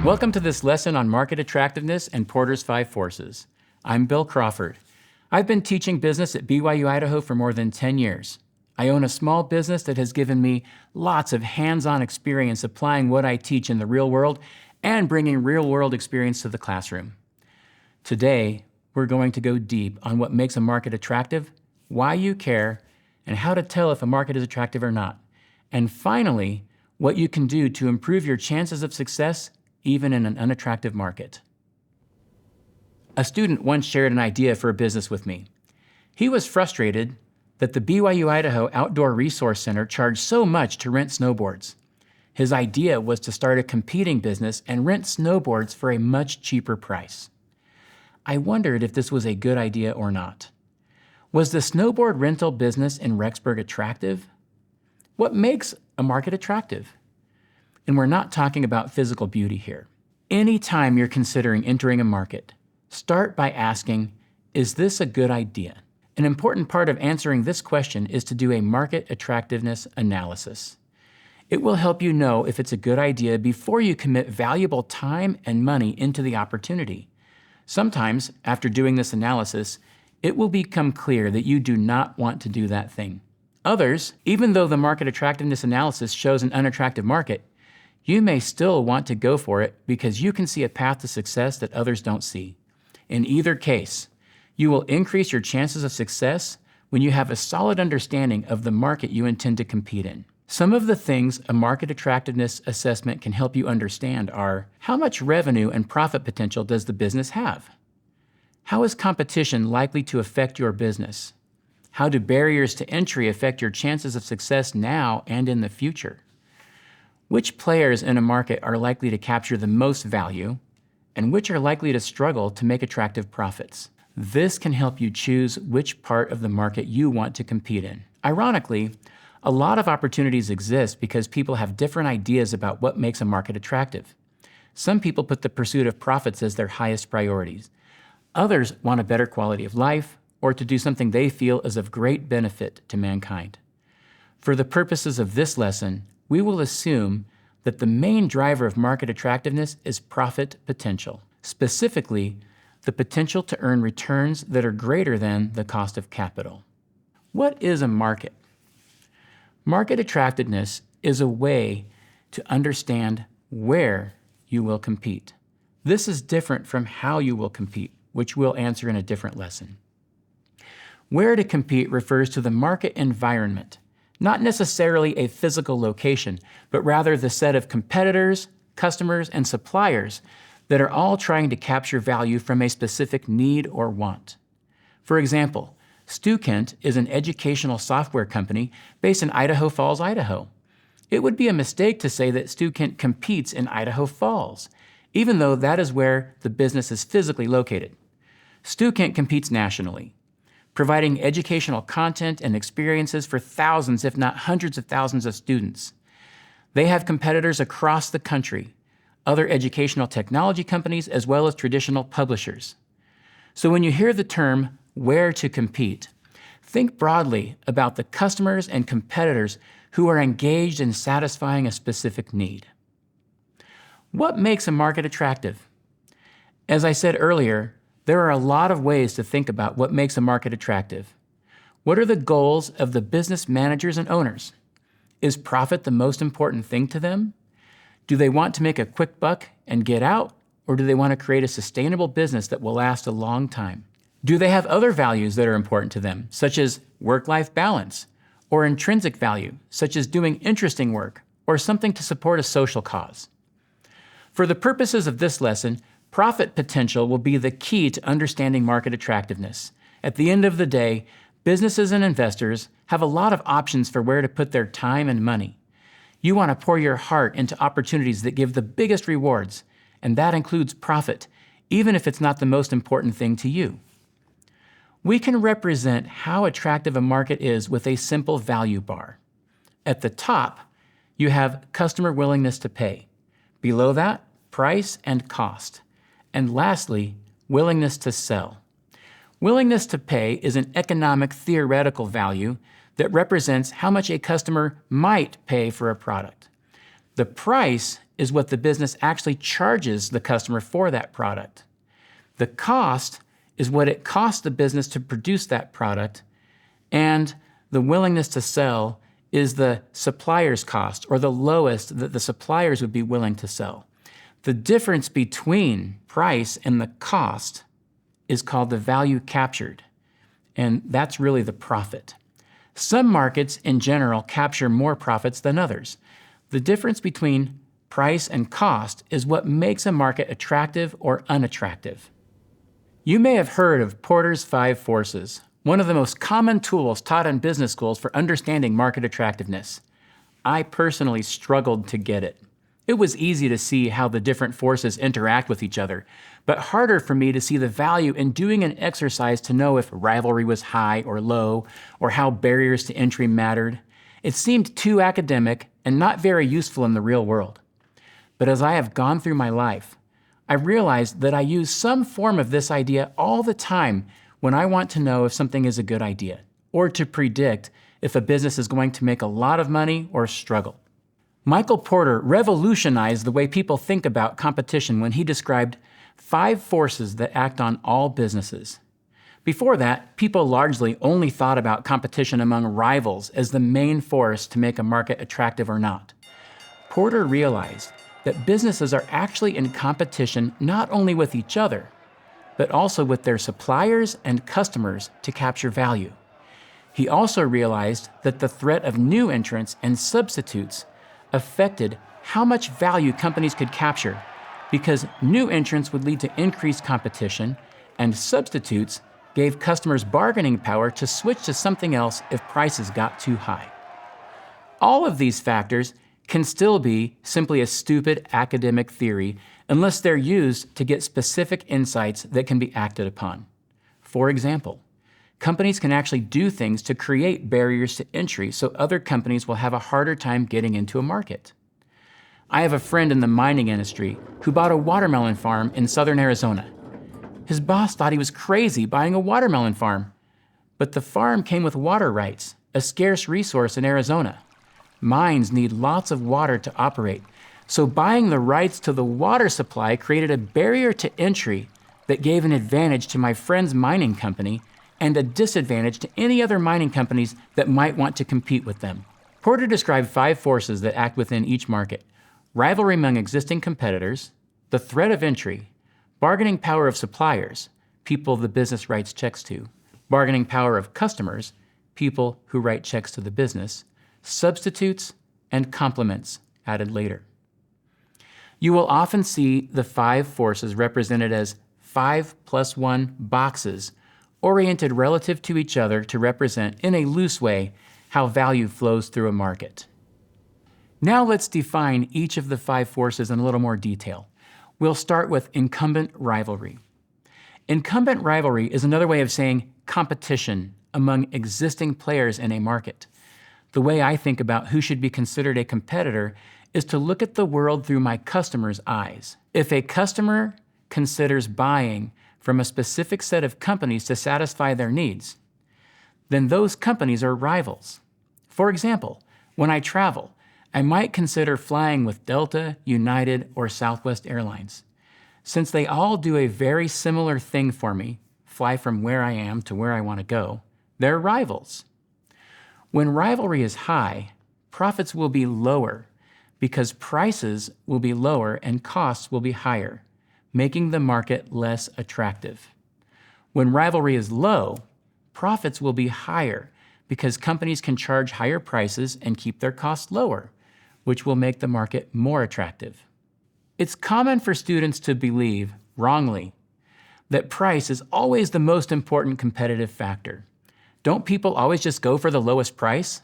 Welcome to this lesson on market attractiveness and Porter's 5 forces. I'm Bill Crawford. I've been teaching business at BYU-Idaho for more than 10 years. I own a small business that has given me lots of hands-on experience applying what I teach in the real world and bringing real-world experience to the classroom. Today, we're going to go deep on what makes a market attractive, why you care, and how to tell if a market is attractive or not. And finally, what you can do to improve your chances of success even in an unattractive market. A student once shared an idea for a business with me. He was frustrated that the BYU-Idaho Outdoor Resource Center charged so much to rent snowboards. His idea was to start a competing business and rent snowboards for a much cheaper price. I wondered if this was a good idea or not. Was the snowboard rental business in Rexburg attractive? What makes a market attractive? And we're not talking about physical beauty here. Anytime you're considering entering a market, start by asking, is this a good idea? An important part of answering this question is to do a market attractiveness analysis. It will help you know if it's a good idea before you commit valuable time and money into the opportunity. Sometimes, after doing this analysis, it will become clear that you do not want to do that thing. Others, even though the market attractiveness analysis shows an unattractive market, you may still want to go for it because you can see a path to success that others don't see. In either case, you will increase your chances of success when you have a solid understanding of the market you intend to compete in. Some of the things a market attractiveness assessment can help you understand are: how much revenue and profit potential does the business have? How is competition likely to affect your business? How do barriers to entry affect your chances of success now and in the future? Which players in a market are likely to capture the most value, and which are likely to struggle to make attractive profits? This can help you choose which part of the market you want to compete in. Ironically, a lot of opportunities exist because people have different ideas about what makes a market attractive. Some people put the pursuit of profits as their highest priorities. Others want a better quality of life or to do something they feel is of great benefit to mankind. For the purposes of this lesson, we will assume that the main driver of market attractiveness is profit potential, specifically the potential to earn returns that are greater than the cost of capital. What is a market? Market attractiveness is a way to understand where you will compete. This is different from how you will compete, which we'll answer in a different lesson. Where to compete refers to the market environment, not necessarily a physical location, but rather the set of competitors, customers, and suppliers that are all trying to capture value from a specific need or want. For example, Kent is an educational software company based in Idaho Falls, Idaho. It would be a mistake to say that Kent competes in Idaho Falls, even though that is where the business is physically located. Kent competes nationally, providing educational content and experiences for thousands, if not hundreds of thousands of students. They have competitors across the country, other educational technology companies, as well as traditional publishers. So when you hear the term where to compete, think broadly about the customers and competitors who are engaged in satisfying a specific need. What makes a market attractive? As I said earlier, there are a lot of ways to think about what makes a market attractive. What are the goals of the business managers and owners? Is profit the most important thing to them? Do they want to make a quick buck and get out, or do they want to create a sustainable business that will last a long time? Do they have other values that are important to them, such as work-life balance, or intrinsic value, such as doing interesting work, or something to support a social cause? For the purposes of this lesson, profit potential will be the key to understanding market attractiveness. At the end of the day, businesses and investors have a lot of options for where to put their time and money. You want to pour your heart into opportunities that give the biggest rewards, and that includes profit, even if it's not the most important thing to you. We can represent how attractive a market is with a simple value bar. At the top, you have customer willingness to pay. Below that, price and cost. And lastly, willingness to sell. Willingness to pay is an economic theoretical value that represents how much a customer might pay for a product. The price is what the business actually charges the customer for that product. The cost is what it costs the business to produce that product, and the willingness to sell is the supplier's cost, or the lowest that the suppliers would be willing to sell. The difference between price and the cost is called the value captured, and that's really the profit. Some markets in general capture more profits than others. The difference between price and cost is what makes a market attractive or unattractive. You may have heard of Porter's 5 forces, one of the most common tools taught in business schools for understanding market attractiveness. I personally struggled to get it. It was easy to see how the different forces interact with each other, but harder for me to see the value in doing an exercise to know if rivalry was high or low, or how barriers to entry mattered. It seemed too academic and not very useful in the real world. But as I have gone through my life, I realized that I use some form of this idea all the time when I want to know if something is a good idea, or to predict if a business is going to make a lot of money or struggle. Michael Porter revolutionized the way people think about competition when he described 5 forces that act on all businesses. Before that, people largely only thought about competition among rivals as the main force to make a market attractive or not. Porter realized that businesses are actually in competition not only with each other, but also with their suppliers and customers to capture value. He also realized that the threat of new entrants and substitutes affected how much value companies could capture, because new entrants would lead to increased competition, and substitutes gave customers bargaining power to switch to something else if prices got too high. All of these factors can still be simply a stupid academic theory unless they're used to get specific insights that can be acted upon. For example, companies can actually do things to create barriers to entry so other companies will have a harder time getting into a market. I have a friend in the mining industry who bought a watermelon farm in southern Arizona. His boss thought he was crazy buying a watermelon farm, but the farm came with water rights, a scarce resource in Arizona. Mines need lots of water to operate, so buying the rights to the water supply created a barrier to entry that gave an advantage to my friend's mining company and a disadvantage to any other mining companies that might want to compete with them. Porter described 5 forces that act within each market: rivalry among existing competitors, the threat of entry, bargaining power of suppliers, people the business writes checks to, bargaining power of customers, people who write checks to the business, substitutes, and complements added later. You will often see the 5 forces represented as 5+1 boxes, oriented relative to each other to represent, in a loose way, how value flows through a market. Now let's define each of the 5 forces in a little more detail. We'll start with incumbent rivalry. Incumbent rivalry is another way of saying competition among existing players in a market. The way I think about who should be considered a competitor is to look at the world through my customer's eyes. If a customer considers buying from a specific set of companies to satisfy their needs, then those companies are rivals. For example, when I travel, I might consider flying with Delta, United, or Southwest Airlines. Since they all do a very similar thing for me, fly from where I am to where I want to go, they're rivals. When rivalry is high, profits will be lower because prices will be lower and costs will be higher, making the market less attractive. When rivalry is low, profits will be higher because companies can charge higher prices and keep their costs lower, which will make the market more attractive. It's common for students to believe, wrongly, that price is always the most important competitive factor. Don't people always just go for the lowest price?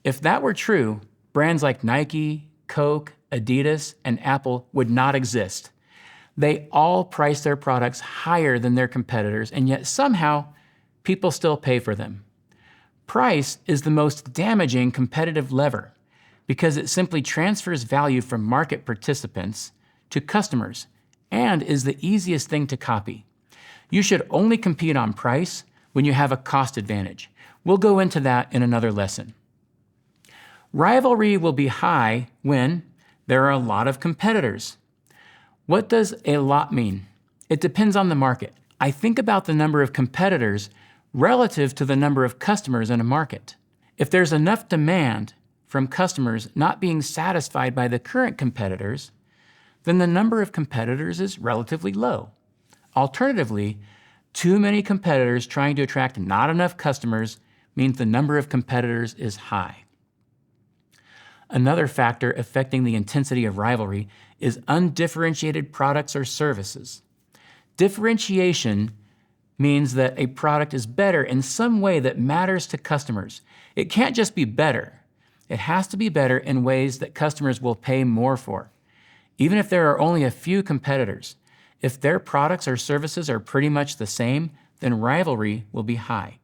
If that were true, brands like Nike, Coke, Adidas, and Apple would not exist. They all price their products higher than their competitors, and yet somehow people still pay for them. Price is the most damaging competitive lever because it simply transfers value from market participants to customers and is the easiest thing to copy. You should only compete on price when you have a cost advantage. We'll go into that in another lesson. Rivalry will be high when There are a lot of competitors. What does a lot mean? It depends on the market. I think about the number of competitors relative to the number of customers in a market. If there's enough demand from customers not being satisfied by the current competitors, then the number of competitors is relatively low. Alternatively, too many competitors trying to attract not enough customers means the number of competitors is high. Another factor affecting the intensity of rivalry is undifferentiated products or services. Differentiation means that a product is better in some way that matters to customers. It can't just be better. It has to be better in ways that customers will pay more for. Even if there are only a few competitors, if their products or services are pretty much the same, then rivalry will be high.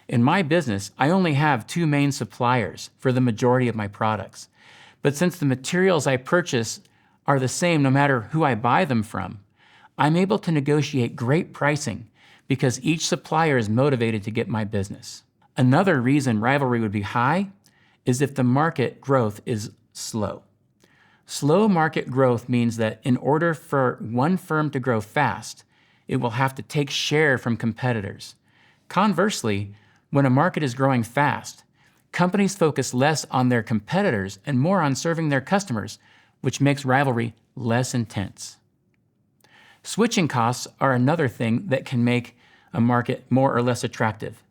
In my business, I only have 2 main suppliers for the majority of my products. But since the materials I purchase are the same no matter who I buy them from, I'm able to negotiate great pricing because each supplier is motivated to get my business. Another reason rivalry would be high is if the market growth is slow. Slow market growth means that in order for one firm to grow fast, it will have to take share from competitors. Conversely, when a market is growing fast, companies focus less on their competitors and more on serving their customers, which makes rivalry less intense. Switching costs are another thing that can make a market more or less attractive.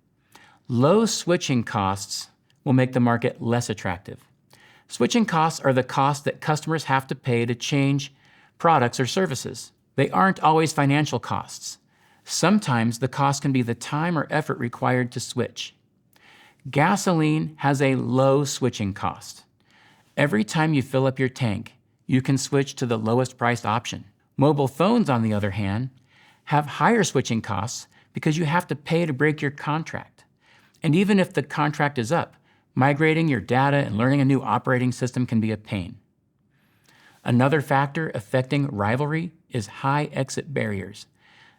Low switching costs will make the market less attractive. Switching costs are the costs that customers have to pay to change products or services. They aren't always financial costs. Sometimes the cost can be the time or effort required to switch. Gasoline has a low switching cost. Every time you fill up your tank, you can switch to the lowest priced option. Mobile phones, on the other hand, have higher switching costs because you have to pay to break your contract. And even if the contract is up, migrating your data and learning a new operating system can be a pain. Another factor affecting rivalry is high exit barriers.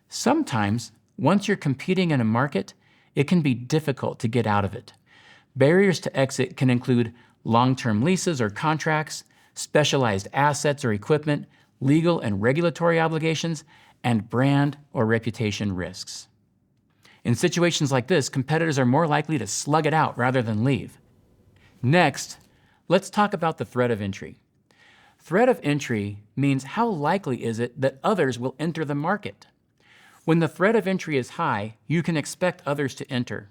Sometimes, once you're competing in a market, it can be difficult to get out of it. Barriers to exit can include long-term leases or contracts, specialized assets or equipment, legal and regulatory obligations, and brand or reputation risks. In situations like this, competitors are more likely to slug it out rather than leave. Next, let's talk about the threat of entry. Threat of entry means how likely is it that others will enter the market. When the threat of entry is high, you can expect others to enter,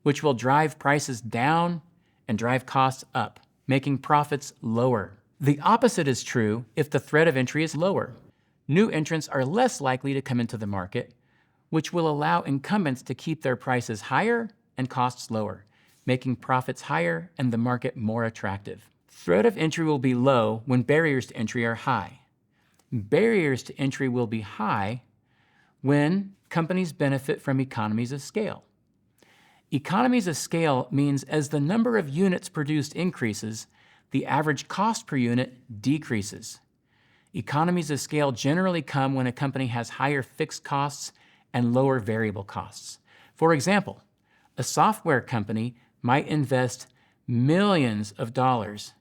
which will drive prices down and drive costs up, making profits lower. The opposite is true if the threat of entry is lower. New entrants are less likely to come into the market, which will allow incumbents to keep their prices higher and costs lower, making profits higher and the market more attractive. Threat of entry will be low when barriers to entry are high. Barriers to entry will be high when companies benefit from economies of scale. Economies of scale means as the number of units produced increases, the average cost per unit decreases. Economies of scale generally come when a company has higher fixed costs and lower variable costs. For example, a software company might invest millions of dollars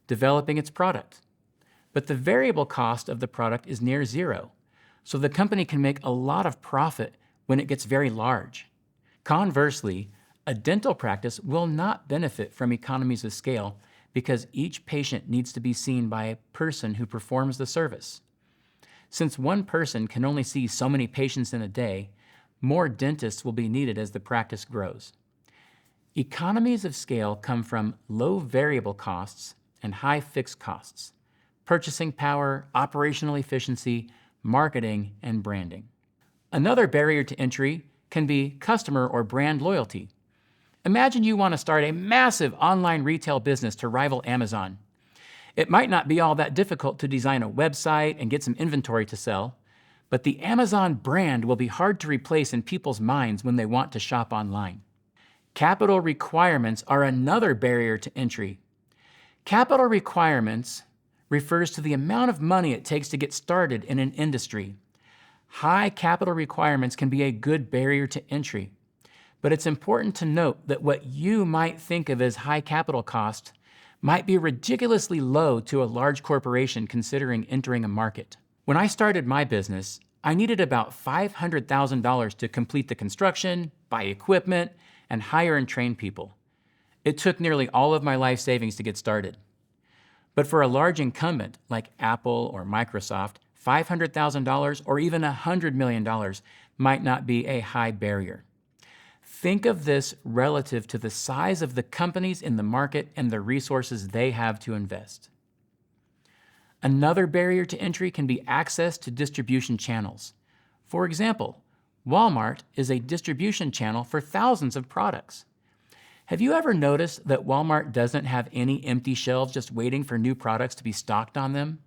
developing its product, but the variable cost of the product is near zero, so the company can make a lot of profit when it gets very large. Conversely, a dental practice will not benefit from economies of scale because each patient needs to be seen by a person who performs the service. Since one person can only see so many patients in a day, more dentists will be needed as the practice grows. Economies of scale come from low variable costs and high fixed costs, purchasing power, operational efficiency, marketing, and branding. Another barrier to entry can be customer or brand loyalty. Imagine you want to start a massive online retail business to rival Amazon. It might not be all that difficult to design a website and get some inventory to sell, but the Amazon brand will be hard to replace in people's minds when they want to shop online. Capital requirements are another barrier to entry. Capital requirements refers to the amount of money it takes to get started in an industry. High capital requirements can be a good barrier to entry, but it's important to note that what you might think of as high capital cost might be ridiculously low to a large corporation considering entering a market. When I started my business, I needed about $500,000 to complete the construction, buy equipment, and hire and train people. It took nearly all of my life savings to get started. But for a large incumbent like Apple or Microsoft, $500,000 or even $100 million might not be a high barrier. Think of this relative to the size of the companies in the market and the resources they have to invest. Another barrier to entry can be access to distribution channels. For example, Walmart is a distribution channel for thousands of products. Have you ever noticed that Walmart doesn't have any empty shelves just waiting for new products to be stocked on them?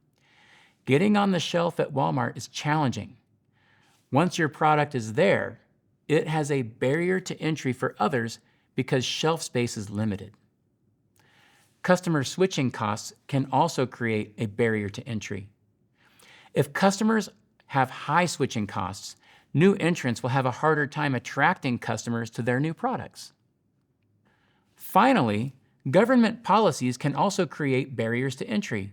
Getting on the shelf at Walmart is challenging. Once your product is there, it has a barrier to entry for others because shelf space is limited. Customer switching costs can also create a barrier to entry. If customers have high switching costs, new entrants will have a harder time attracting customers to their new products. Finally, government policies can also create barriers to entry.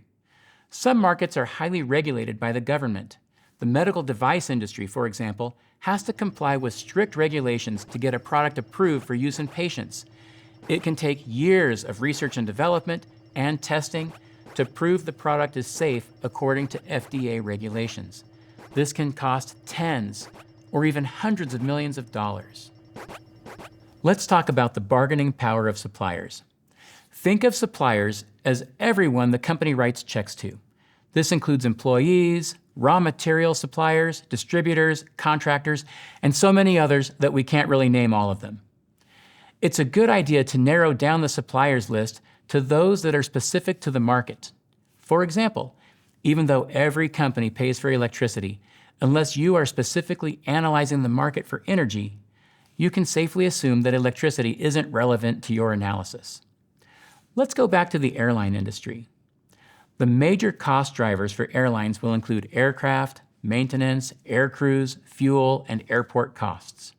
Some markets are highly regulated by the government. The medical device industry, for example, has to comply with strict regulations to get a product approved for use in patients. It can take years of research and development and testing to prove the product is safe according to FDA regulations. This can cost tens or even hundreds of millions of dollars. Let's talk about the bargaining power of suppliers. Think of suppliers as everyone the company writes checks to. This includes employees, raw material suppliers, distributors, contractors, and so many others that we can't really name all of them. It's a good idea to narrow down the suppliers list to those that are specific to the market. For example, even though every company pays for electricity, unless you are specifically analyzing the market for energy, you can safely assume that electricity isn't relevant to your analysis. Let's go back to the airline industry. The major cost drivers for airlines will include aircraft, maintenance, air crews, fuel, and airport costs.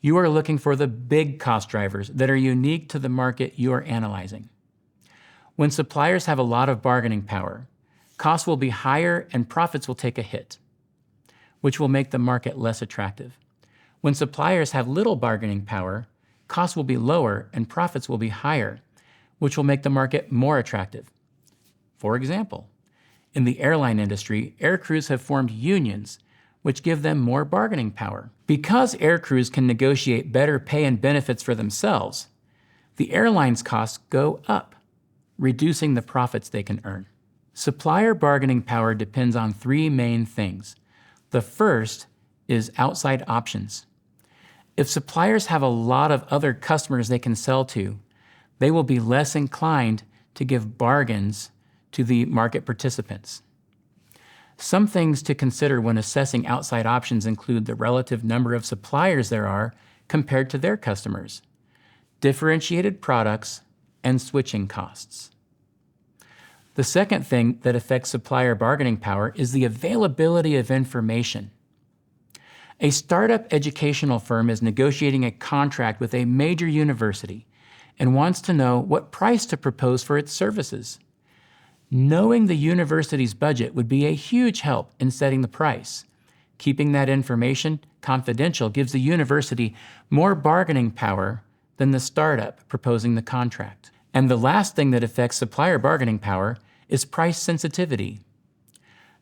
You are looking for the big cost drivers that are unique to the market you are analyzing. When suppliers have a lot of bargaining power, costs will be higher and profits will take a hit, which will make the market less attractive. When suppliers have little bargaining power, costs will be lower and profits will be higher, which will make the market more attractive. For example, in the airline industry, air crews have formed unions, which give them more bargaining power. Because air crews can negotiate better pay and benefits for themselves, the airline's costs go up, reducing the profits they can earn. Supplier bargaining power depends on three main things. The first is outside options. If suppliers have a lot of other customers they can sell to, they will be less inclined to give bargains to the market participants. Some things to consider when assessing outside options include the relative number of suppliers there are compared to their customers, differentiated products, and switching costs. The second thing that affects supplier bargaining power is the availability of information. A startup educational firm is negotiating a contract with a major university and wants to know what price to propose for its services. Knowing the university's budget would be a huge help in setting the price. Keeping that information confidential gives the university more bargaining power than the startup proposing the contract. And the last thing that affects supplier bargaining power is price sensitivity.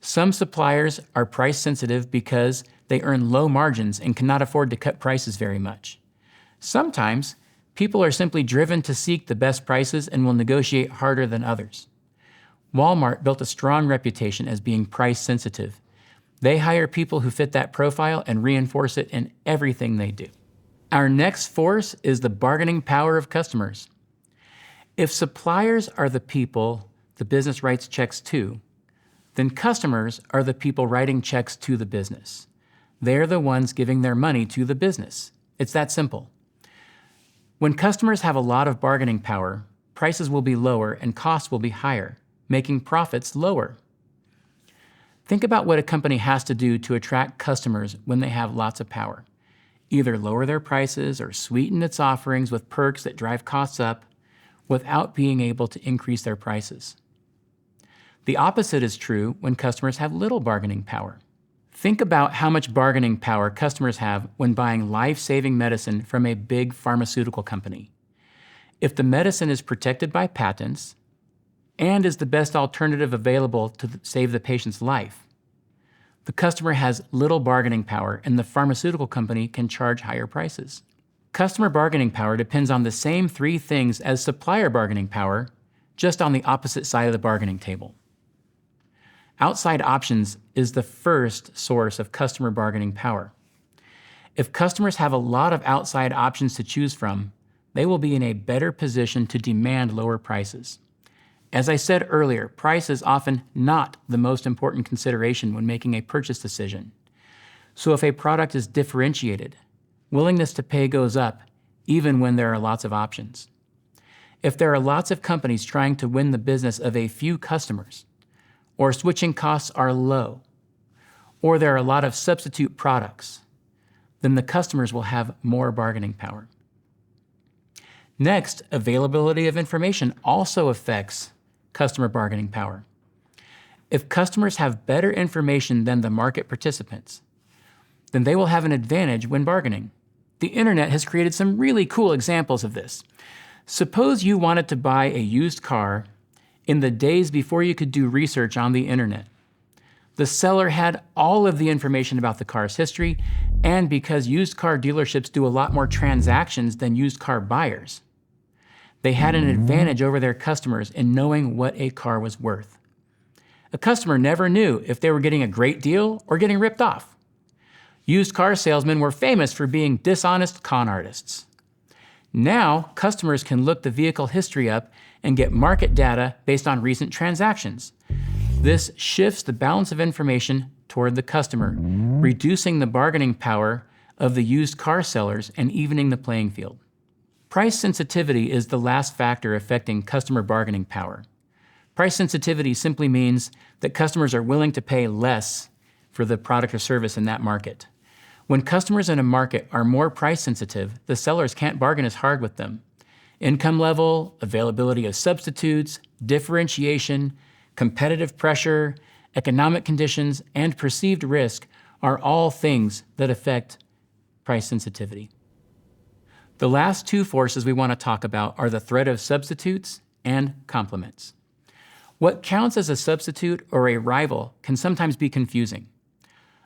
Some suppliers are price sensitive because they earn low margins and cannot afford to cut prices very much. Sometimes, people are simply driven to seek the best prices and will negotiate harder than others. Walmart built a strong reputation as being price sensitive. They hire people who fit that profile and reinforce it in everything they do. Our next force is the bargaining power of customers. If suppliers are the people the business writes checks to, then customers are the people writing checks to the business. They're the ones giving their money to the business. It's that simple. When customers have a lot of bargaining power, prices will be lower and costs will be higher, making profits lower. Think about what a company has to do to attract customers when they have lots of power. Either lower their prices or sweeten its offerings with perks that drive costs up, without being able to increase their prices. The opposite is true when customers have little bargaining power. Think about how much bargaining power customers have when buying life-saving medicine from a big pharmaceutical company. If the medicine is protected by patents and is the best alternative available to save the patient's life, the customer has little bargaining power and the pharmaceutical company can charge higher prices. Customer bargaining power depends on the same three things as supplier bargaining power, just on the opposite side of the bargaining table. Outside options is the first source of customer bargaining power. If customers have a lot of outside options to choose from, they will be in a better position to demand lower prices. As I said earlier, price is often not the most important consideration when making a purchase decision. So if a product is differentiated, willingness to pay goes up even when there are lots of options. If there are lots of companies trying to win the business of a few customers, or switching costs are low, or there are a lot of substitute products, then the customers will have more bargaining power. Next, availability of information also affects customer bargaining power. If customers have better information than the market participants, then they will have an advantage when bargaining. The internet has created some really cool examples of this. Suppose you wanted to buy a used car in the days before you could do research on the internet. The seller had all of the information about the car's history, and because used car dealerships do a lot more transactions than used car buyers, they had an advantage over their customers in knowing what a car was worth. A customer never knew if they were getting a great deal or getting ripped off. Used car salesmen were famous for being dishonest con artists. Now, customers can look the vehicle history up and get market data based on recent transactions. This shifts the balance of information toward the customer, reducing the bargaining power of the used car sellers and evening the playing field. Price sensitivity is the last factor affecting customer bargaining power. Price sensitivity simply means that customers are willing to pay less for the product or service in that market. When customers in a market are more price sensitive, the sellers can't bargain as hard with them. Income level, availability of substitutes, differentiation, competitive pressure, economic conditions, and perceived risk are all things that affect price sensitivity. The last two forces we want to talk about are the threat of substitutes and complements. What counts as a substitute or a rival can sometimes be confusing.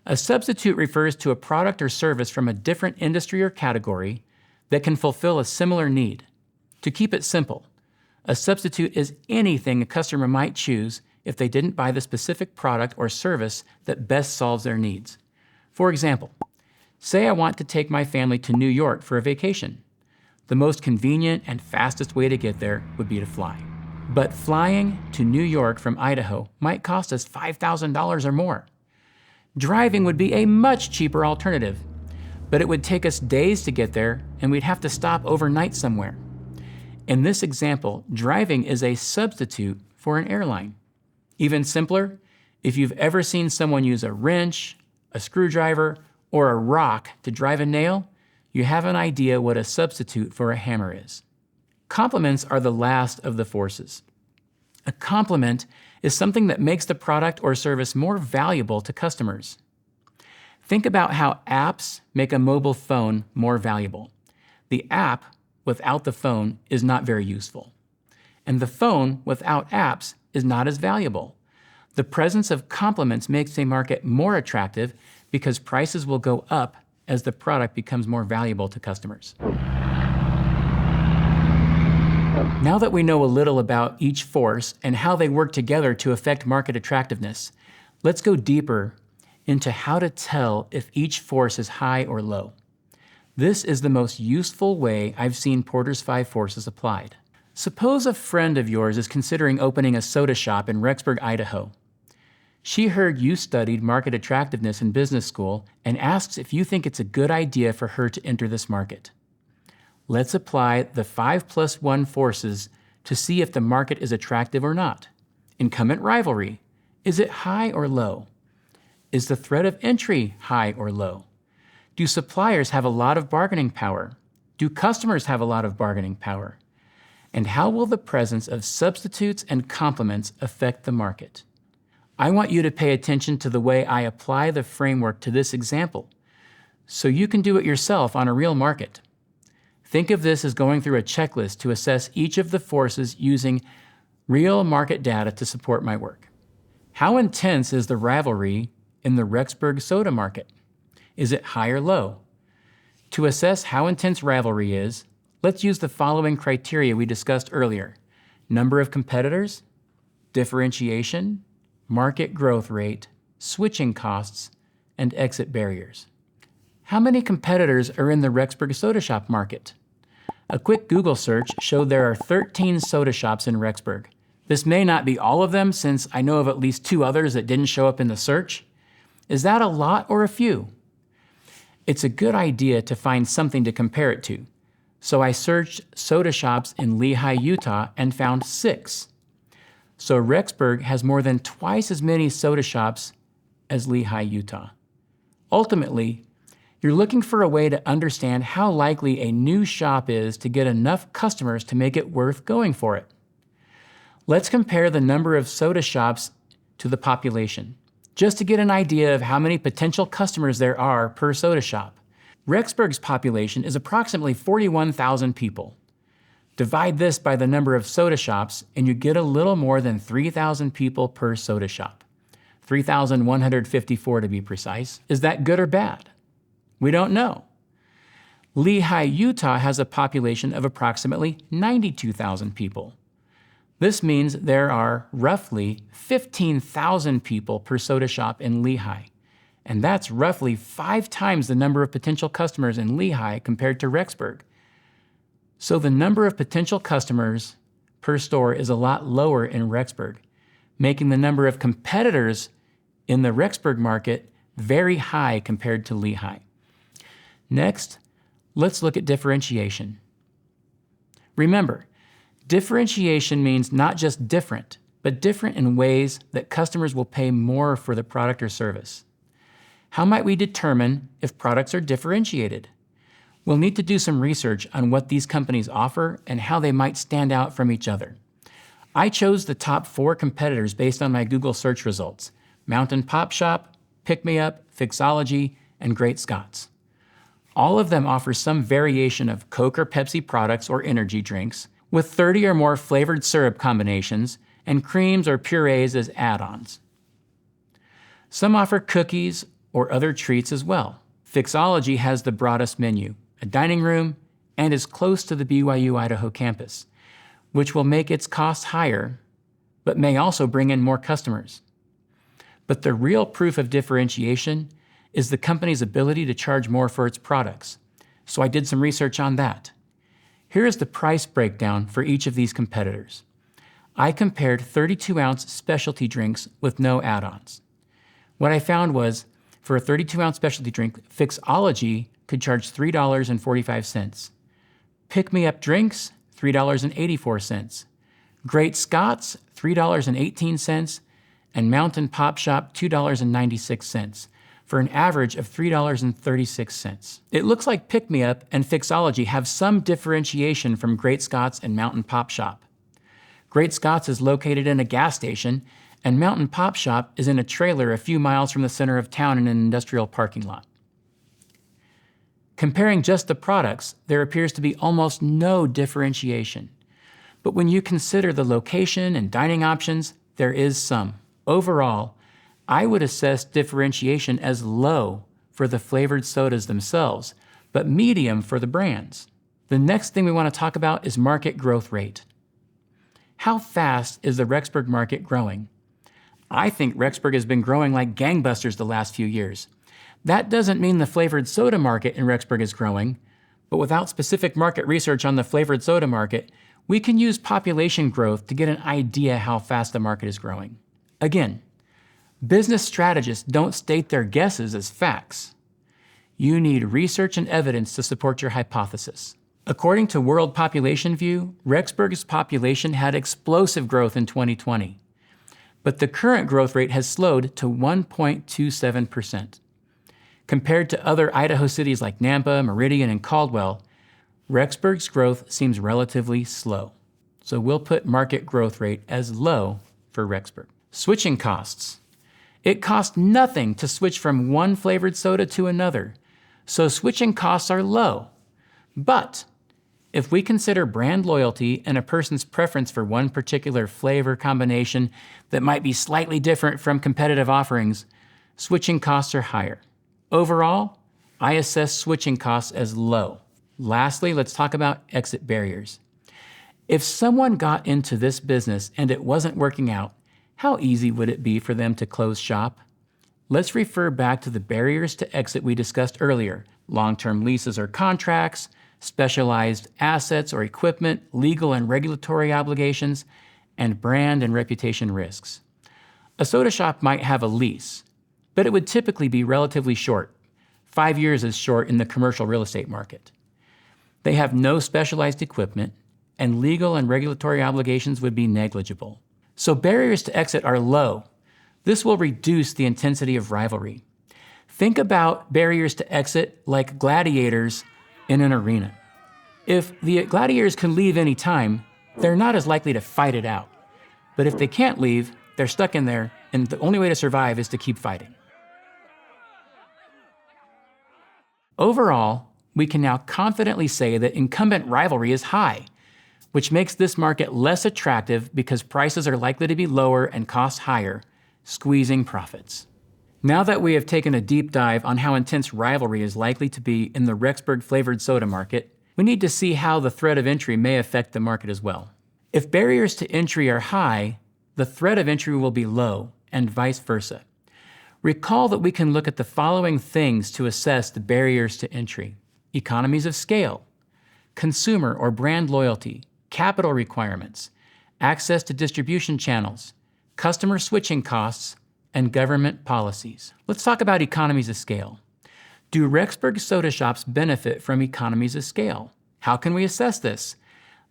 A substitute refers to a product or service from a different industry or category that can fulfill a similar need. To keep it simple, a substitute is anything a customer might choose if they didn't buy the specific product or service that best solves their needs. For example, say I want to take my family to New York for a vacation. The most convenient and fastest way to get there would be to fly. But flying to New York from Idaho might cost us $5,000 or more. Driving would be a much cheaper alternative, but it would take us days to get there and we'd have to stop overnight somewhere. In this example, driving is a substitute for an airline. Even simpler, if you've ever seen someone use a wrench, a screwdriver, or a rock to drive a nail, you have an idea what a substitute for a hammer is. Complements are the last of the forces. A complement is something that makes the product or service more valuable to customers. Think about how apps make a mobile phone more valuable. The app without the phone is not very useful. And the phone without apps is not as valuable. The presence of complements makes a market more attractive because prices will go up as the product becomes more valuable to customers. Now that we know a little about each force and how they work together to affect market attractiveness, let's go deeper into how to tell if each force is high or low. This is the most useful way I've seen Porter's 5 forces applied. Suppose a friend of yours is considering opening a soda shop in Rexburg, Idaho. She heard you studied market attractiveness in business school and asks if you think it's a good idea for her to enter this market. Let's apply the 5+1 forces to see if the market is attractive or not. Incumbent rivalry. Is it high or low? Is the threat of entry high or low? Do suppliers have a lot of bargaining power? Do customers have a lot of bargaining power? And how will the presence of substitutes and complements affect the market? I want you to pay attention to the way I apply the framework to this example, so you can do it yourself on a real market. Think of this as going through a checklist to assess each of the forces using real market data to support my work. How intense is the rivalry in the Rexburg soda market? Is it high or low? To assess how intense rivalry is, let's use the following criteria we discussed earlier: number of competitors, differentiation, market growth rate, switching costs, and exit barriers. How many competitors are in the Rexburg soda shop market? A quick Google search showed there are 13 soda shops in Rexburg. This may not be all of them, since I know of at least 2 others that didn't show up in the search. Is that a lot or a few? It's a good idea to find something to compare it to. So I searched soda shops in Lehi, Utah, and found 6. So Rexburg has more than twice as many soda shops as Lehi, Utah. Ultimately, you're looking for a way to understand how likely a new shop is to get enough customers to make it worth going for it. Let's compare the number of soda shops to the population, just to get an idea of how many potential customers there are per soda shop. Rexburg's population is approximately 41,000 people. Divide this by the number of soda shops, and you get a little more than 3,000 people per soda shop. 3,154 to be precise. Is that good or bad? We don't know. Lehi, Utah has a population of approximately 92,000 people. This means there are roughly 15,000 people per soda shop in Lehi, and that's roughly 5 times the number of potential customers in Lehi compared to Rexburg. So the number of potential customers per store is a lot lower in Rexburg, making the number of competitors in the Rexburg market very high compared to Lehi. Next, let's look at differentiation. Remember, differentiation means not just different, but different in ways that customers will pay more for the product or service. How might we determine if products are differentiated? We'll need to do some research on what these companies offer and how they might stand out from each other. I chose the top 4 competitors based on my Google search results: Mountain Pop Shop, Pick Me Up, Fixology, and Great Scots. All of them offer some variation of Coke or Pepsi products or energy drinks, with 30 or more flavored syrup combinations and creams or purees as add-ons. Some offer cookies or other treats as well. Fixology has the broadest menu, a dining room, and is close to the BYU-Idaho campus, which will make its costs higher, but may also bring in more customers. But the real proof of differentiation is the company's ability to charge more for its products. So I did some research on that. Here is the price breakdown for each of these competitors. I compared 32-ounce specialty drinks with no add-ons. What I found was, for a 32-ounce specialty drink, Fixology could charge $3.45. Pick Me Up drinks, $3.84. Great Scots, $3.18, and Mountain Pop Shop, $2.96, for an average of $3.36. It looks like Pick Me Up and Fixology have some differentiation from Great Scots and Mountain Pop Shop. Great Scots is located in a gas station, and Mountain Pop Shop is in a trailer a few miles from the center of town in an industrial parking lot. Comparing just the products, there appears to be almost no differentiation. But when you consider the location and dining options, there is some. Overall, I would assess differentiation as low for the flavored sodas themselves, but medium for the brands. The next thing we want to talk about is market growth rate. How fast is the Rexburg market growing? I think Rexburg has been growing like gangbusters the last few years. That doesn't mean the flavored soda market in Rexburg is growing, but without specific market research on the flavored soda market, we can use population growth to get an idea how fast the market is growing. Again, business strategists don't state their guesses as facts. You need research and evidence to support your hypothesis. According to World Population View, Rexburg's population had explosive growth in 2020, but the current growth rate has slowed to 1.27%. Compared to other Idaho cities like Nampa, Meridian, and Caldwell, Rexburg's growth seems relatively slow. So we'll put market growth rate as low for Rexburg. Switching costs. It costs nothing to switch from one flavored soda to another, so switching costs are low. But if we consider brand loyalty and a person's preference for one particular flavor combination that might be slightly different from competitive offerings, switching costs are higher. Overall, I assess switching costs as low. Lastly, let's talk about exit barriers. If someone got into this business and it wasn't working out, how easy would it be for them to close shop? Let's refer back to the barriers to exit we discussed earlier: long-term leases or contracts, specialized assets or equipment, legal and regulatory obligations, and brand and reputation risks. A soda shop might have a lease, but it would typically be relatively short. 5 years is short in the commercial real estate market. They have no specialized equipment, and legal and regulatory obligations would be negligible. So barriers to exit are low. This will reduce the intensity of rivalry. Think about barriers to exit like gladiators in an arena. If the gladiators can leave any time, they're not as likely to fight it out. But if they can't leave, they're stuck in there, and the only way to survive is to keep fighting. Overall, we can now confidently say that incumbent rivalry is high, which makes this market less attractive because prices are likely to be lower and costs higher, squeezing profits. Now that we have taken a deep dive on how intense rivalry is likely to be in the Rexburg flavored soda market, we need to see how the threat of entry may affect the market as well. If barriers to entry are high, the threat of entry will be low, and vice versa. Recall that we can look at the following things to assess the barriers to entry: economies of scale, consumer or brand loyalty, capital requirements, access to distribution channels, customer switching costs, and government policies. Let's talk about economies of scale. Do Rexburg soda shops benefit from economies of scale? How can we assess this?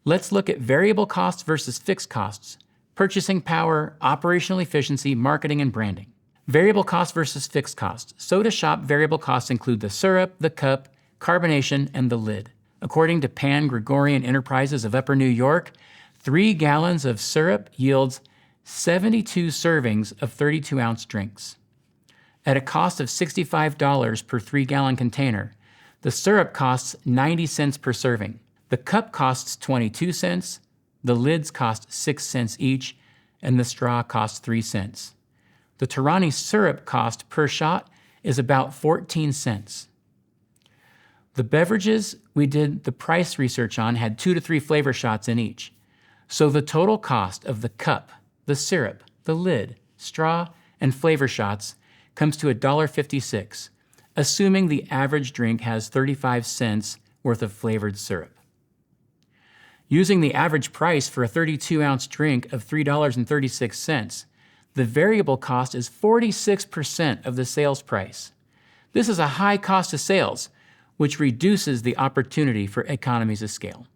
Let's look at variable costs versus fixed costs, purchasing power, operational efficiency, marketing, and branding. Variable costs versus fixed costs. Soda shop variable costs include the syrup, the cup, carbonation, and the lid. According to Pan Gregorian Enterprises of Upper New York, 3 gallons of syrup yields 72 servings of 32-ounce drinks. At a cost of $65 per 3-gallon container, the syrup costs 90 cents per serving. The cup costs 22 cents, the lids cost 6 cents each, and the straw costs 3 cents. The Torani syrup cost per shot is about 14 cents. The beverages we did the price research on had 2 to 3 flavor shots in each. So the total cost of the cup, the syrup, the lid, straw, and flavor shots comes to $1.56, assuming the average drink has 35 cents worth of flavored syrup. Using the average price for a 32-ounce drink of $3.36, the variable cost is 46% of the sales price. This is a high cost of sales, which reduces the opportunity for economies of scale.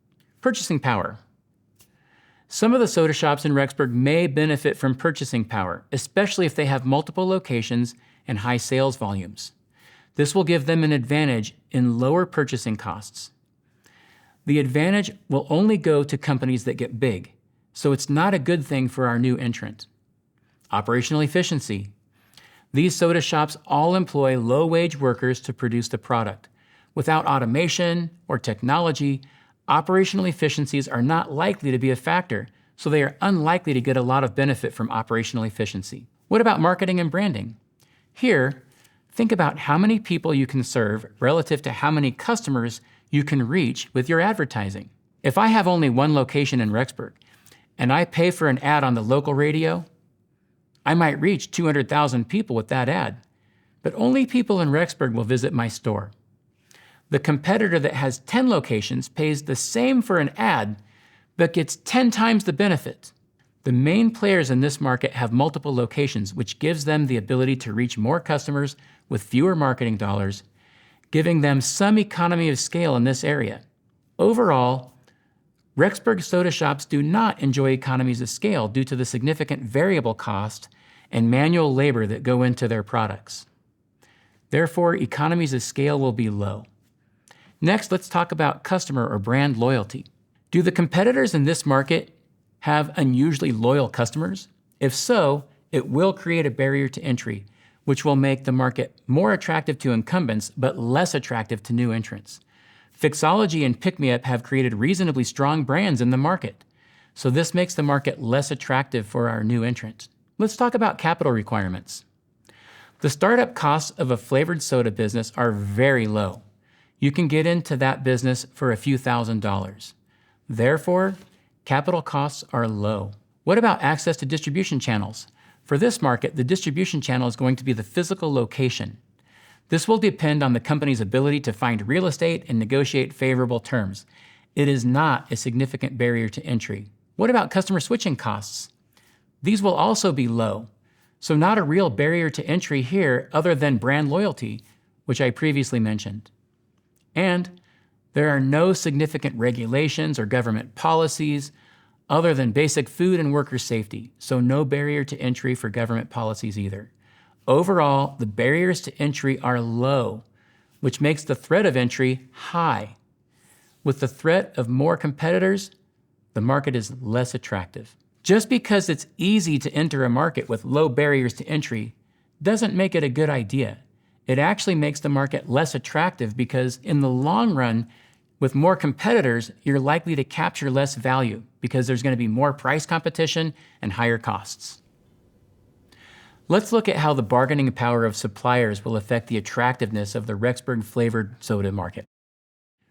Purchasing power. Some of the soda shops in Rexburg may benefit from purchasing power, especially if they have multiple locations and high sales volumes. This will give them an advantage in lower purchasing costs. The advantage will only go to companies that get big, so it's not a good thing for our new entrant. Operational efficiency. These soda shops all employ low-wage workers to produce the product. Without automation or technology, operational efficiencies are not likely to be a factor, so they are unlikely to get a lot of benefit from operational efficiency. What about marketing and branding? Here, think about how many people you can serve relative to how many customers you can reach with your advertising. If I have only one location in Rexburg, and I pay for an ad on the local radio, I might reach 200,000 people with that ad, but only people in Rexburg will visit my store. The competitor that has 10 locations pays the same for an ad, but gets 10 times the benefit. The main players in this market have multiple locations, which gives them the ability to reach more customers with fewer marketing dollars, giving them some economy of scale in this area. Overall, Rexburg soda shops do not enjoy economies of scale due to the significant variable cost and manual labor that go into their products. Therefore, economies of scale will be low. Next, let's talk about customer or brand loyalty. Do the competitors in this market have unusually loyal customers? If so, it will create a barrier to entry, which will make the market more attractive to incumbents but less attractive to new entrants. Fixology and Pick Me Up have created reasonably strong brands in the market, so this makes the market less attractive for our new entrant. Let's talk about capital requirements. The startup costs of a flavored soda business are very low. You can get into that business for a few $1,000s. Therefore, capital costs are low. What about access to distribution channels? For this market, the distribution channel is going to be the physical location. This will depend on the company's ability to find real estate and negotiate favorable terms. It is not a significant barrier to entry. What about customer switching costs? These will also be low, so not a real barrier to entry here other than brand loyalty, which I previously mentioned. And there are no significant regulations or government policies other than basic food and worker safety, so no barrier to entry for government policies either. Overall, the barriers to entry are low, which makes the threat of entry high. With the threat of more competitors, the market is less attractive. Just because it's easy to enter a market with low barriers to entry doesn't make it a good idea. It actually makes the market less attractive because in the long run, with more competitors, you're likely to capture less value because there's going to be more price competition and higher costs. Let's look at how the bargaining power of suppliers will affect the attractiveness of the Rexburg flavored soda market.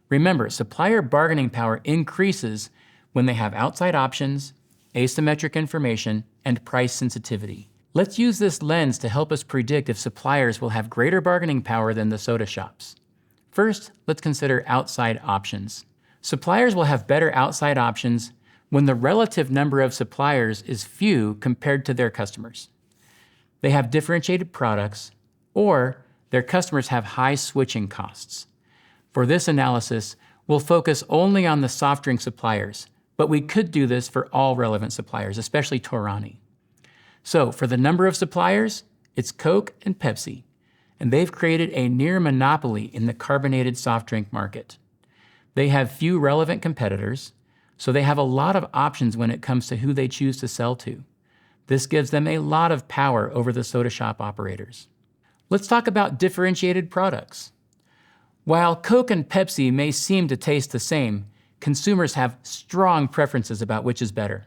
Remember, supplier bargaining power increases when they have outside options, asymmetric information, and price sensitivity. Let's use this lens to help us predict if suppliers will have greater bargaining power than the soda shops. First, let's consider outside options. Suppliers will have better outside options when the relative number of suppliers is few compared to their customers. They have differentiated products, or their customers have high switching costs. For this analysis, we'll focus only on the soft drink suppliers, but we could do this for all relevant suppliers, especially Torani. So for the number of suppliers, it's Coke and Pepsi, and they've created a near monopoly in the carbonated soft drink market. They have few relevant competitors, so they have a lot of options when it comes to who they choose to sell to. This gives them a lot of power over the soda shop operators. Let's talk about differentiated products. While Coke and Pepsi may seem to taste the same, consumers have strong preferences about which is better.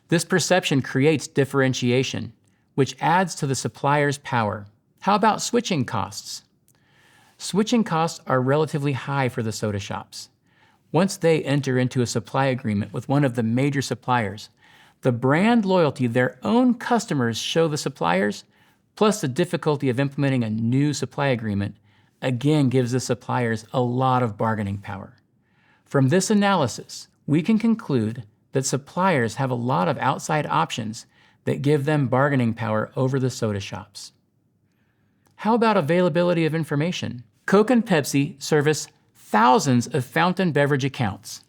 This perception creates differentiation, which adds to the supplier's power. How about switching costs? Switching costs are relatively high for the soda shops. Once they enter into a supply agreement with one of the major suppliers, the brand loyalty their own customers show the suppliers, plus the difficulty of implementing a new supply agreement, again gives the suppliers a lot of bargaining power. From this analysis, we can conclude that suppliers have a lot of outside options that give them bargaining power over the soda shops. How about availability of information? Coke and Pepsi service thousands of fountain beverage accounts,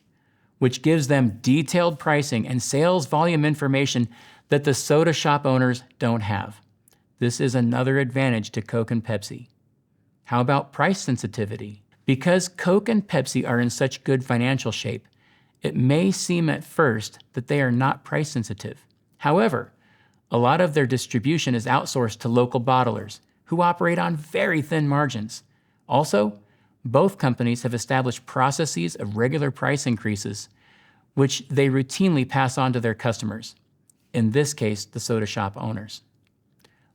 which gives them detailed pricing and sales volume information that the soda shop owners don't have. This is another advantage to Coke and Pepsi. How about price sensitivity? Because Coke and Pepsi are in such good financial shape, it may seem at first that they are not price sensitive. However, a lot of their distribution is outsourced to local bottlers who operate on very thin margins. Also, both companies have established processes of regular price increases, which they routinely pass on to their customers, in this case, the soda shop owners.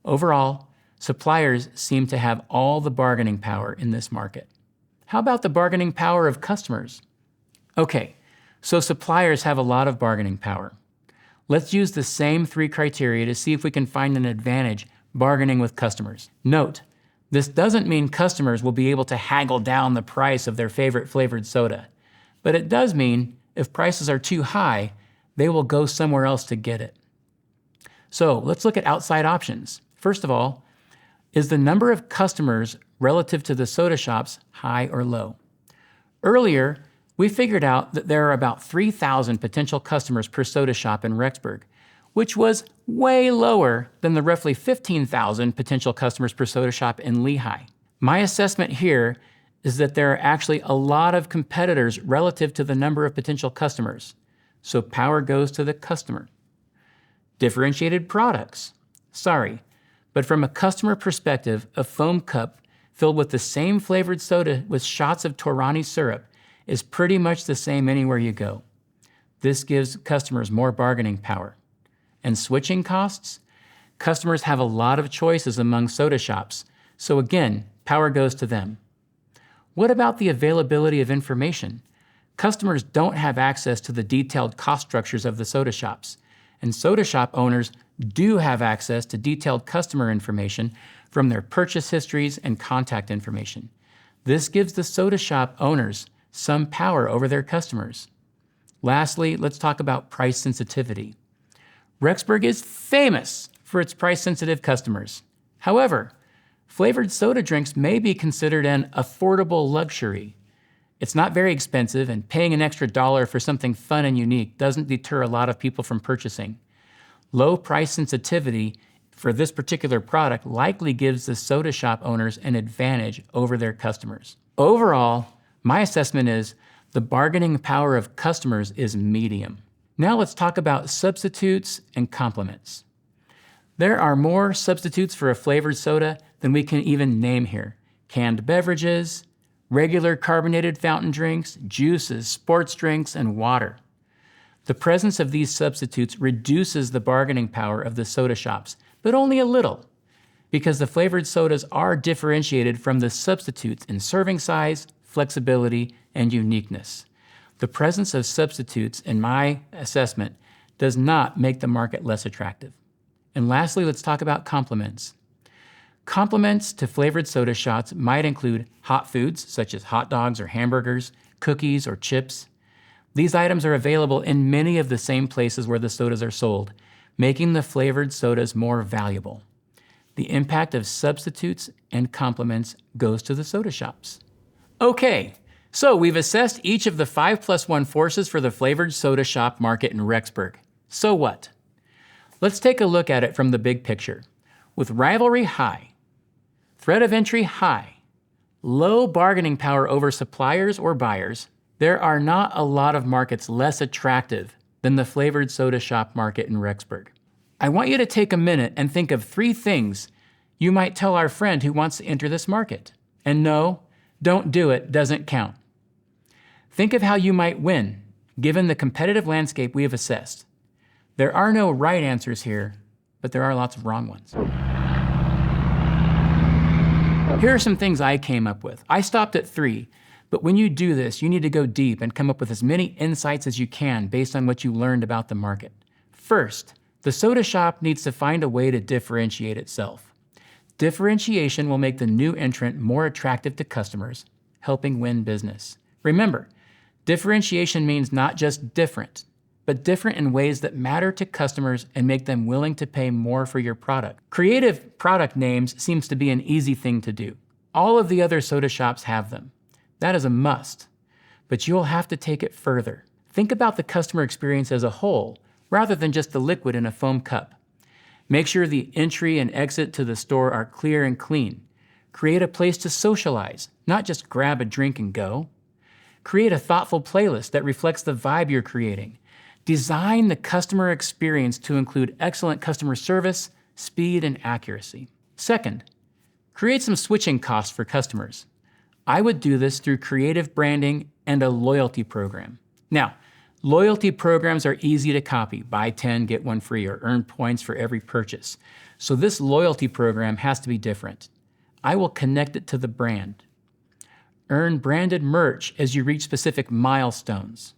Overall, suppliers seem to have all the bargaining power in this market. How about the bargaining power of customers? Okay, so suppliers have a lot of bargaining power. Let's use the same 3 criteria to see if we can find an advantage bargaining with customers. Note, this doesn't mean customers will be able to haggle down the price of their favorite flavored soda, but it does mean if prices are too high, they will go somewhere else to get it. So let's look at outside options. First of all, is the number of customers relative to the soda shops high or low? Earlier, we figured out that there are about 3,000 potential customers per soda shop in Rexburg, which was way lower than the roughly 15,000 potential customers per soda shop in Lehigh. My assessment here is that there are actually a lot of competitors relative to the number of potential customers. so power goes to the customer. Differentiated products. Sorry, but from a customer perspective, a foam cup filled with the same flavored soda with shots of Torani syrup is pretty much the same anywhere you go. This gives customers more bargaining power. And switching costs? Customers have a lot of choices among soda shops, so again, power goes to them. What about the availability of information? Customers don't have access to the detailed cost structures of the soda shops, and soda shop owners do have access to detailed customer information from their purchase histories and contact information. This gives the soda shop owners some power over their customers. Lastly, let's talk about price sensitivity. Rexburg is famous for its price-sensitive customers. However, flavored soda drinks may be considered an affordable luxury. It's not very expensive, and paying an extra $1 for something fun and unique doesn't deter a lot of people from purchasing. Low price sensitivity for this particular product likely gives the soda shop owners an advantage over their customers. Overall, my assessment is the bargaining power of customers is medium. Now let's talk about substitutes and complements. There are more substitutes for a flavored soda than we can even name here. Canned beverages, regular carbonated fountain drinks, juices, sports drinks, and water. The presence of these substitutes reduces the bargaining power of the soda shops, but only a little, because the flavored sodas are differentiated from the substitutes in serving size, flexibility, and uniqueness. The presence of substitutes, in my assessment, does not make the market less attractive. And lastly, let's talk about complements. Complements to flavored soda shots might include hot foods, such as hot dogs or hamburgers, cookies or chips. These items are available in many of the same places where the sodas are sold, making the flavored sodas more valuable. The impact of substitutes and complements goes to the soda shops. Okay, so we've assessed each of the 5+1 forces for the flavored soda shop market in Rexburg. So what? Let's take a look at it from the big picture. With rivalry high, threat of entry high, low bargaining power over suppliers or buyers, there are not a lot of markets less attractive than the flavored soda shop market in Rexburg. I want you to take a minute and think of 3 things you might tell our friend who wants to enter this market. And no, don't do it doesn't count. Think of how you might win, given the competitive landscape we have assessed. There are no right answers here, but there are lots of wrong ones. Here are some things I came up with. I stopped at 3, but when you do this, you need to go deep and come up with as many insights as you can based on what you learned about the market. First, the soda shop needs to find a way to differentiate itself. Differentiation will make the new entrant more attractive to customers, helping win business. Remember, differentiation means not just different, but different in ways that matter to customers and make them willing to pay more for your product. Creative product names seems to be an easy thing to do. All of the other soda shops have them. That is a must, but you'll have to take it further. Think about the customer experience as a whole, rather than just the liquid in a foam cup. Make sure the entry and exit to the store are clear and clean. Create a place to socialize, not just grab a drink and go. Create a thoughtful playlist that reflects the vibe you're creating. Design the customer experience to include excellent customer service, speed, and accuracy. Second, create some switching costs for customers. I would do this through creative branding and a loyalty program. Now, loyalty programs are easy to copy, buy 10, get 1 free, or earn points for every purchase. So this loyalty program has to be different. I will connect it to the brand. Earn branded merch as you reach specific milestones.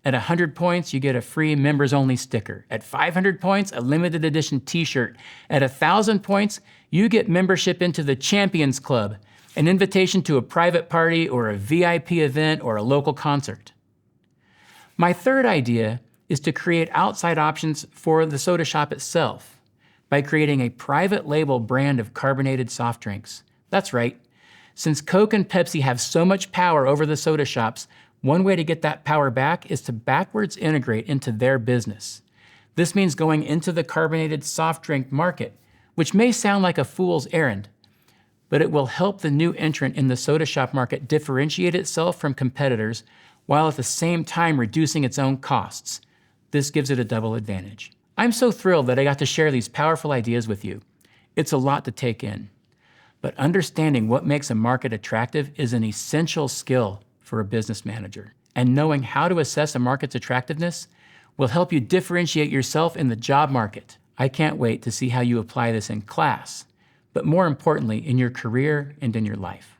At 100 points, you get a free members-only sticker. At 500 points, a limited edition t-shirt. At 1,000 points, you get membership into the Champions Club, an invitation to a private party or a VIP event or a local concert. My third idea is to create outside options for the soda shop itself by creating a private label brand of carbonated soft drinks. That's right. Since Coke and Pepsi have so much power over the soda shops, one way to get that power back is to backwards integrate into their business. This means going into the carbonated soft drink market, which may sound like a fool's errand, but it will help the new entrant in the soda shop market differentiate itself from competitors while at the same time reducing its own costs. This gives it a double advantage. I'm so thrilled that I got to share these powerful ideas with you. It's a lot to take in. But understanding what makes a market attractive is an essential skill for a business manager. And knowing how to assess a market's attractiveness will help you differentiate yourself in the job market. I can't wait to see how you apply this in class, but more importantly, in your career and in your life.